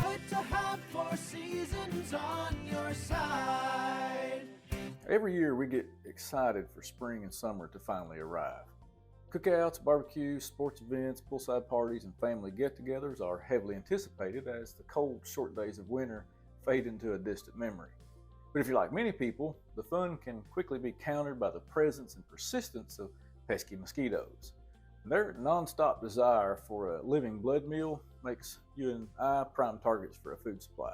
good to have 4 seasons on your side. Every year we get excited for spring and summer to finally arrive. Cookouts, barbecues, sports events, poolside parties, and family get-togethers are heavily anticipated as the cold, short days of winter fade into a distant memory. But if you're like many people, the fun can quickly be countered by the presence and persistence of pesky mosquitoes. Their non-stop desire for a living blood meal makes you and I prime targets for a food supply.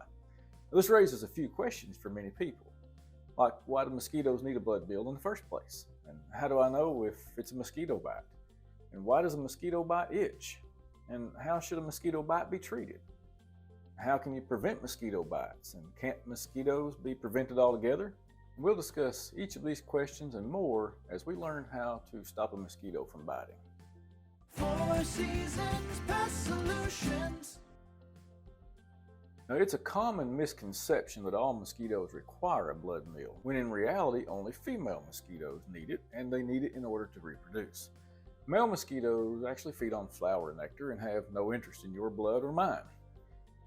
Now, this raises a few questions for many people, like why do mosquitoes need a blood meal in the first place? And how do I know if it's a mosquito bite? And why does a mosquito bite itch? And how should a mosquito bite be treated? How can you prevent mosquito bites? And can't mosquitoes be prevented altogether? We'll discuss each of these questions and more as we learn how to stop a mosquito from biting. 4 Seasons Pest Solutions. Now, it's a common misconception that all mosquitoes require a blood meal, when in reality only female mosquitoes need it, and they need it in order to reproduce. Male mosquitoes actually feed on flower nectar and have no interest in your blood or mine.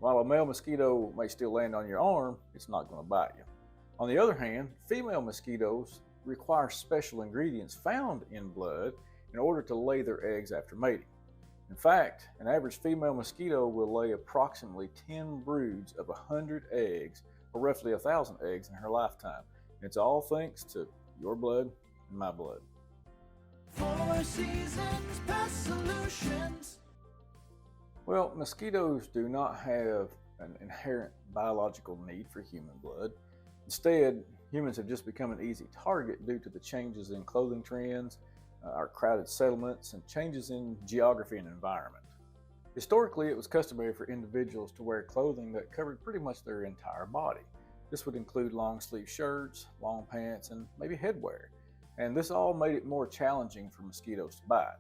While a male mosquito may still land on your arm, it's not going to bite you. On the other hand, female mosquitoes require special ingredients found in blood in order to lay their eggs after mating. In fact, an average female mosquito will lay approximately 10 broods of 100 eggs, or roughly 1,000 eggs in her lifetime. And it's all thanks to your blood and my blood. 4 Seasons Pest Solutions. Well, mosquitoes do not have an inherent biological need for human blood. Instead, humans have just become an easy target due to the changes in clothing trends, our crowded settlements, and changes in geography and environment. Historically, it was customary for individuals to wear clothing that covered pretty much their entire body. This would include long sleeve shirts, long pants, and maybe headwear. And this all made it more challenging for mosquitoes to bite.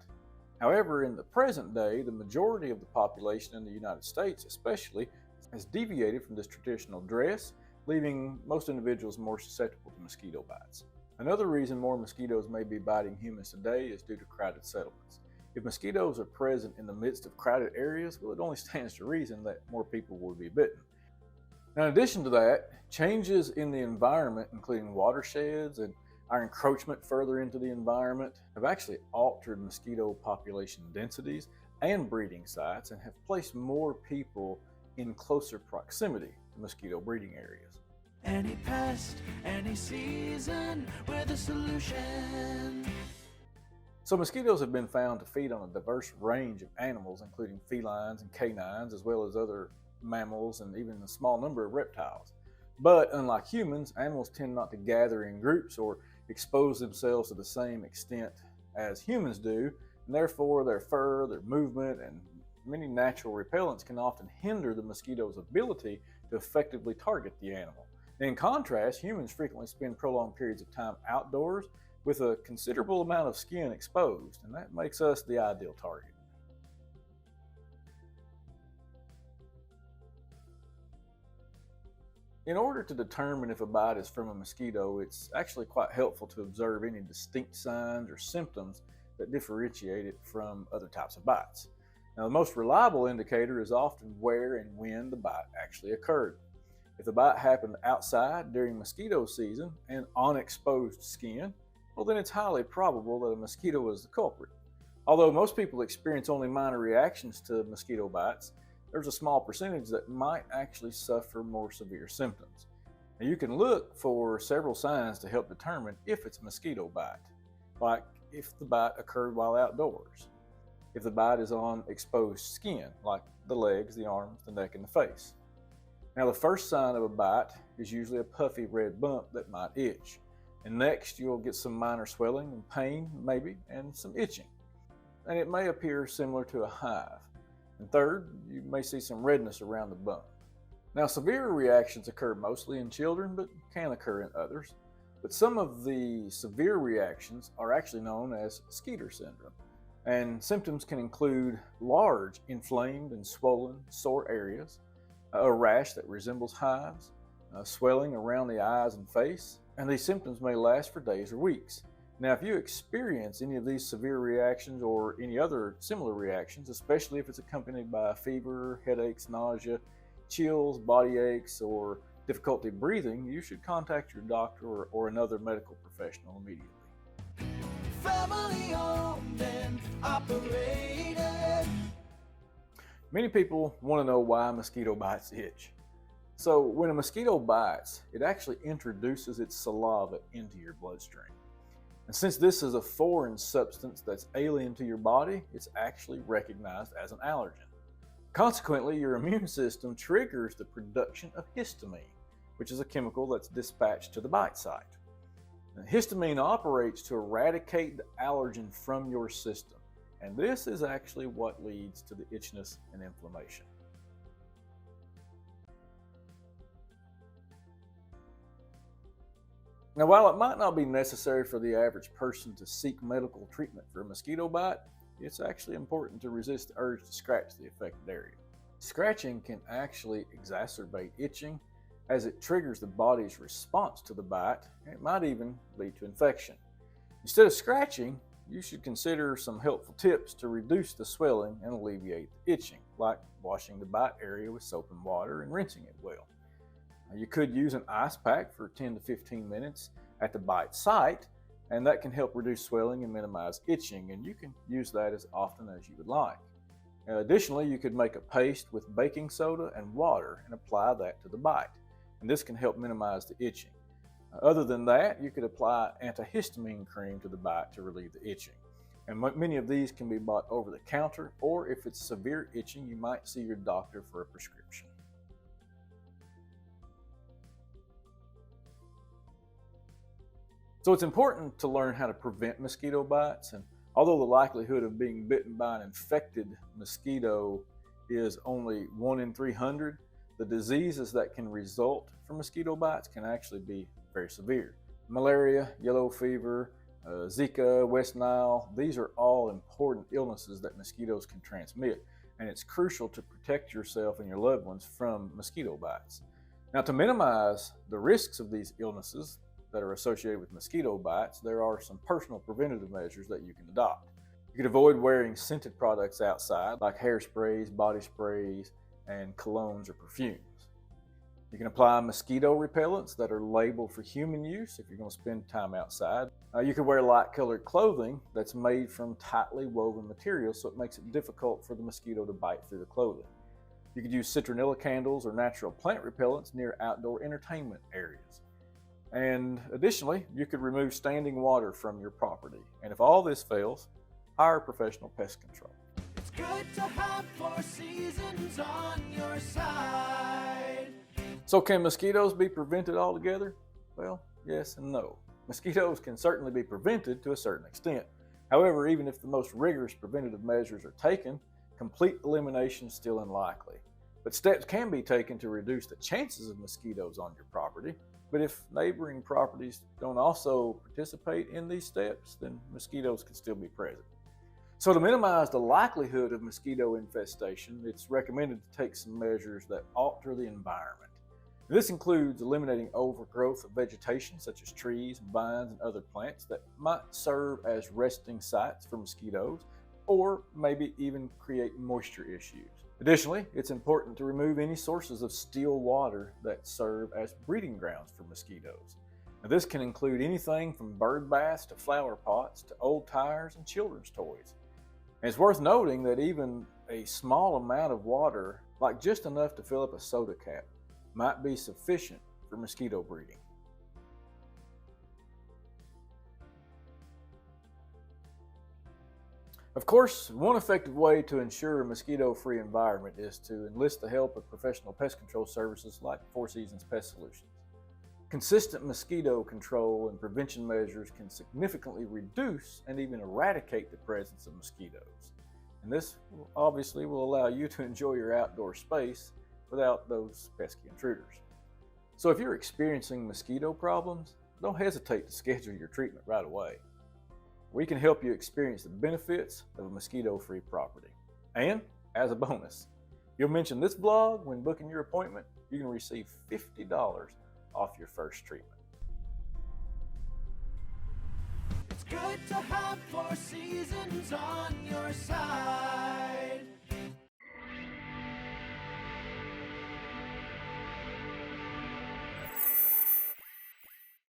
However, in the present day, the majority of the population in the United States especially has deviated from this traditional dress, leaving most individuals more susceptible to mosquito bites. Another reason more mosquitoes may be biting humans today is due to crowded settlements. If mosquitoes are present in the midst of crowded areas, well, it only stands to reason that more people will be bitten. Now, in addition to that, changes in the environment, including watersheds and our encroachment further into the environment, have actually altered mosquito population densities and breeding sites and have placed more people in closer proximity to mosquito breeding areas. Any pest, any season, we're the solution. So mosquitoes have been found to feed on a diverse range of animals, including felines and canines, as well as other mammals and even a small number of reptiles. But unlike humans, animals tend not to gather in groups or expose themselves to the same extent as humans do, and therefore their fur, their movement, and many natural repellents can often hinder the mosquito's ability to effectively target the animal. In contrast, humans frequently spend prolonged periods of time outdoors with a considerable amount of skin exposed, and that makes us the ideal target. In order to determine if a bite is from a mosquito, it's actually quite helpful to observe any distinct signs or symptoms that differentiate it from other types of bites. Now, the most reliable indicator is often where and when the bite actually occurred. If the bite happened outside during mosquito season and on exposed skin, well, then it's highly probable that a mosquito is the culprit. Although most people experience only minor reactions to mosquito bites, there's a small percentage that might actually suffer more severe symptoms. Now, you can look for several signs to help determine if it's a mosquito bite, like if the bite occurred while outdoors, if the bite is on exposed skin, like the legs, the arms, the neck, and the face. Now, the first sign of a bite is usually a puffy red bump that might itch. And next, you'll get some minor swelling and pain, maybe, and some itching. And it may appear similar to a hive. And third, you may see some redness around the bump. Now, severe reactions occur mostly in children, but can occur in others. But some of the severe reactions are actually known as Skeeter syndrome. And symptoms can include large, inflamed and swollen, sore areas, a rash that resembles hives, swelling around the eyes and face, and these symptoms may last for days or weeks. Now, if you experience any of these severe reactions or any other similar reactions, especially if it's accompanied by fever, headaches, nausea, chills, body aches, or difficulty breathing, you should contact your doctor or another medical professional immediately. Family owned and operated. Many people want to know why mosquito bites itch. So when a mosquito bites, it actually introduces its saliva into your bloodstream. And since this is a foreign substance that's alien to your body, it's actually recognized as an allergen. Consequently, your immune system triggers the production of histamine, which is a chemical that's dispatched to the bite site. Now, histamine operates to eradicate the allergen from your system, and this is actually what leads to the itchiness and inflammation. Now, while it might not be necessary for the average person to seek medical treatment for a mosquito bite, it's actually important to resist the urge to scratch the affected area. Scratching can actually exacerbate itching as it triggers the body's response to the bite, and it might even lead to infection. Instead of scratching, you should consider some helpful tips to reduce the swelling and alleviate the itching, like washing the bite area with soap and water and rinsing it well. You could use an ice pack for 10 to 15 minutes at the bite site, and that can help reduce swelling and minimize itching, and you can use that as often as you would like. Additionally, you could make a paste with baking soda and water and apply that to the bite, and this can help minimize the itching. Other than that, you could apply antihistamine cream to the bite to relieve the itching. And many of these can be bought over the counter, or if it's severe itching, you might see your doctor for a prescription. So it's important to learn how to prevent mosquito bites, and although the likelihood of being bitten by an infected mosquito is only 1 in 300, the diseases that can result from mosquito bites can actually be very severe. Malaria, yellow fever, Zika, West Nile, these are all important illnesses that mosquitoes can transmit, and it's crucial to protect yourself and your loved ones from mosquito bites. Now, to minimize the risks of these illnesses that are associated with mosquito bites, there are some personal preventative measures that you can adopt. You could avoid wearing scented products outside, like hairsprays, body sprays, and colognes or perfumes. You can apply mosquito repellents that are labeled for human use if you're going to spend time outside. You could wear light-colored clothing that's made from tightly woven materials, so it makes it difficult for the mosquito to bite through the clothing. You could use citronella candles or natural plant repellents near outdoor entertainment areas. And additionally, you could remove standing water from your property. And if all this fails, hire professional pest control. It's good to have 4 seasons on your side. So can mosquitoes be prevented altogether? Well, yes and no. Mosquitoes can certainly be prevented to a certain extent. However, even if the most rigorous preventative measures are taken, complete elimination is still unlikely. But steps can be taken to reduce the chances of mosquitoes on your property. But if neighboring properties don't also participate in these steps, then mosquitoes can still be present. So to minimize the likelihood of mosquito infestation, it's recommended to take some measures that alter the environment. This includes eliminating overgrowth of vegetation such as trees, vines, and other plants that might serve as resting sites for mosquitoes, or maybe even create moisture issues. Additionally, it's important to remove any sources of still water that serve as breeding grounds for mosquitoes. Now, this can include anything from bird baths to flower pots to old tires and children's toys. And it's worth noting that even a small amount of water, like just enough to fill up a soda cap, might be sufficient for mosquito breeding. Of course, one effective way to ensure a mosquito-free environment is to enlist the help of professional pest control services like Four Seasons Pest Solutions. Consistent mosquito control and prevention measures can significantly reduce and even eradicate the presence of mosquitoes. And this obviously will allow you to enjoy your outdoor space without those pesky intruders. So if you're experiencing mosquito problems, don't hesitate to schedule your treatment right away. We can help you experience the benefits of a mosquito-free property. And as a bonus, you'll mention this vlog when booking your appointment, you can receive $50 off your first treatment. It's good to have 4 seasons on your side.